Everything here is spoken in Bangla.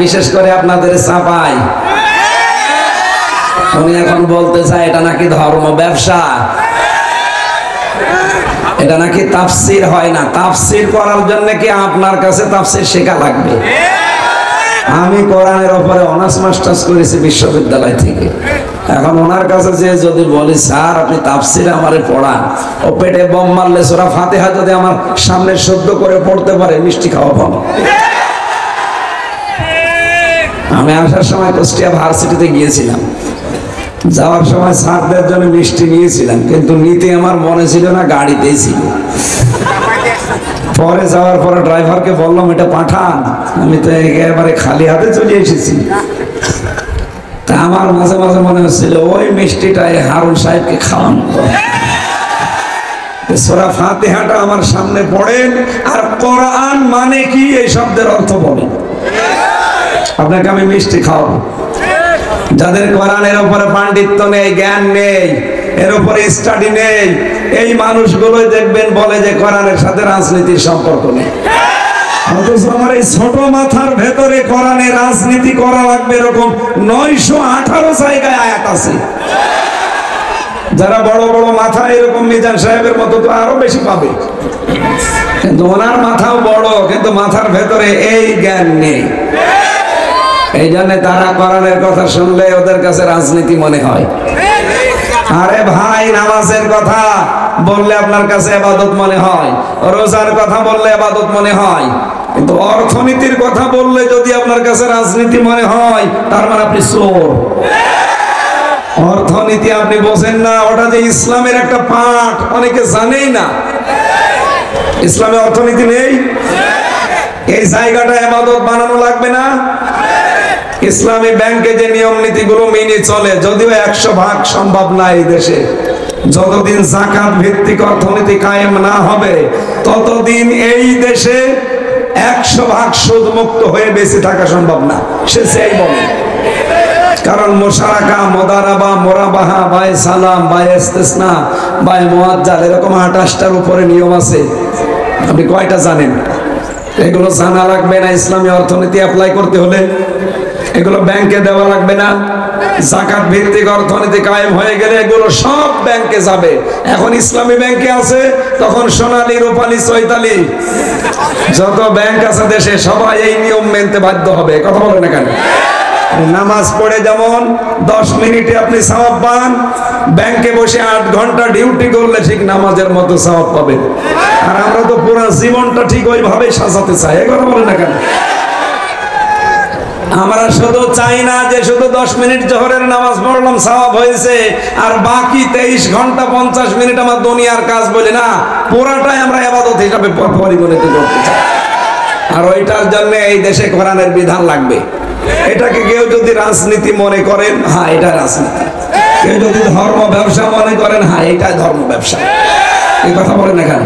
বিশেষ করে আপনাদের চাপাই উনি এখন বলতে চায় এটা নাকি ধর্ম ব্যবসা, এটা নাকি তাফসির হয় না। তাফসির করার জন্য কি আপনার কাছে তাফসির শেখা লাগবে? আমি কোরআনের উপরে অনার্স মাস্টার্স করেছি বিশ্ববিদ্যালয় থেকে। এখন ওনার কাছে যে যদি বলি স্যার আপনি তাফসির আমারে পড়ান, ও পেটে বম মারলে সূরা ফাতিহা যদি আমার সামনে শুদ্ধ করে পড়তে পারে মিষ্টি খাওয়া পাবো। আমি আসার সময় কুষ্টিয়া ভার্সিটিতে গিয়েছিলাম, যাওয়ার সময় স্যারদের জন্য মিষ্টি নিয়েছিলাম, কিন্তু নিতে আমার মনে ছিল না, গাড়িতেই ছিল। পরে যাওয়ার পরে ড্রাইভারকে বললাম এটা পাঠান, আমি তো একেবারে খালি হাতে চলে এসেছি। তা আমার মাঝে মাঝে মনে হচ্ছিল ওই মিষ্টিটাই হারুন সাহেবকে খাওয়ানো। সূরা ফাতিহাটা আমার সামনে পড়েন আর কোরআন মানে কি এই শব্দের অর্থ বলেন, আপনাকে আমি মিষ্টি খাওয়াবো। যাদের কোরআনের উপরে পাণ্ডিত্য নেই, জ্ঞান নেই, এর উপরে স্টাডি নেই, এই মানুষগুলোই দেখবেন বলে যে কোরআনের সাথে রাজনীতির সম্পর্ক নেই। অথচ আমার এই ছোট মাথার ভেতরে কোরআনে রাজনীতি করা লাগবে এরকম 918 জায়গায় আয়াত আছে। যারা বড় বড় মাথা এরকম মিজান সাহেবের মতো তো আরো বেশি পাবে, কিন্তু ওনার মাথাও বড়, কিন্তু মাথার ভেতরে এই জ্ঞান নেই। এই জন্য তারা কোরআনের কথা শুনলে ওদের কাছে রাজনীতি মনে হয়। আরে ভাই, নামাজের কথা বললে আপনার কাছে ইবাদত মনে হয়, রোজার কথা বললে ইবাদত মনে হয়, কিন্তু অর্থনীতির কথা বললে যদি আপনার কাছে রাজনীতি মনে হয় তার মানে আপনি চোর। অর্থনীতি আপনি বোঝেন না, ওটা যে ইসলামের একটা পাঠ, অনেকে জানেই না। ইসলামে অর্থনীতি নেই, এই জায়গাটা ইবাদত বানানো লাগবে না। ইসলামী ব্যাংকে যে নিয়ম নীতিগুলো মেনে চলে, যদিও 100% সম্ভব না এই দেশে, যতদিন যাকাত ভিত্তিক অর্থনীতি কায়েম না হবে ততদিন এই দেশে 100% সুদ মুক্ত হয়ে বেঁচে থাকা সম্ভব না। সে সেই বলে, কারণ মুশারাকা, মুদারাবা, মুরাবাহা, বাই সালাম, বাই ইস্তিসনা, বাই মুআজ্জাল, এরকম 28টার উপরে নিয়ম আছে। আপনি কয়টা জানেন? এগুলো জানা লাগবে না ইসলামী অর্থনীতি অ্যাপ্লাই করতে হলে? এগুলো ব্যাংকে দেওয়া লাগবে না? যাকাত ভিত্তিক অর্থনীতি কায়েম হয়ে গেলে এগুলো সব ব্যাংকে যাবে। এখন ইসলামী ব্যাংকে আছে, তখন সোনালী, রূপালী, চৈতালি যত ব্যাংক আছে দেশে সবাই এই নিয়ম মেনতে বাধ্য হবে। কথা বলে না কেন? নামাজ পড়ে যেমন 10 মিনিটে আপনি সওয়াব পান, ব্যাংকে বসে 8 ঘন্টা ডিউটি করলে ঠিক নামাজের মতো সওয়াব পাবেন। আর আমরা তো পুরো জীবনটা ঠিক ওইভাবেই সাজাতে চাই। এই কথা বলে না কেন? আমরা শুধু চাই না যে শুধু 10 মিনিট জোহরের নামাজ পড়লাম সওয়াব হয়েছে, আর বাকি 23 ঘন্টা 50 মিনিট আমার দুনিয়ার কাজ বলে না, পুরাটাই আমরা ইবাদত হিসাবে পরিগণিত করতে চাই। আর ওইটার জন্য এই দেশে কোরআনের বিধান লাগবে। এটাকে কেউ যদি রাজনীতি মনে করেন, হ্যাঁ এটা রাজনীতি। কেউ যদি ধর্ম ব্যবসা মনে করেন, হ্যাঁ এটা ধর্ম ব্যবসা। এই কথা বলেন না কেন?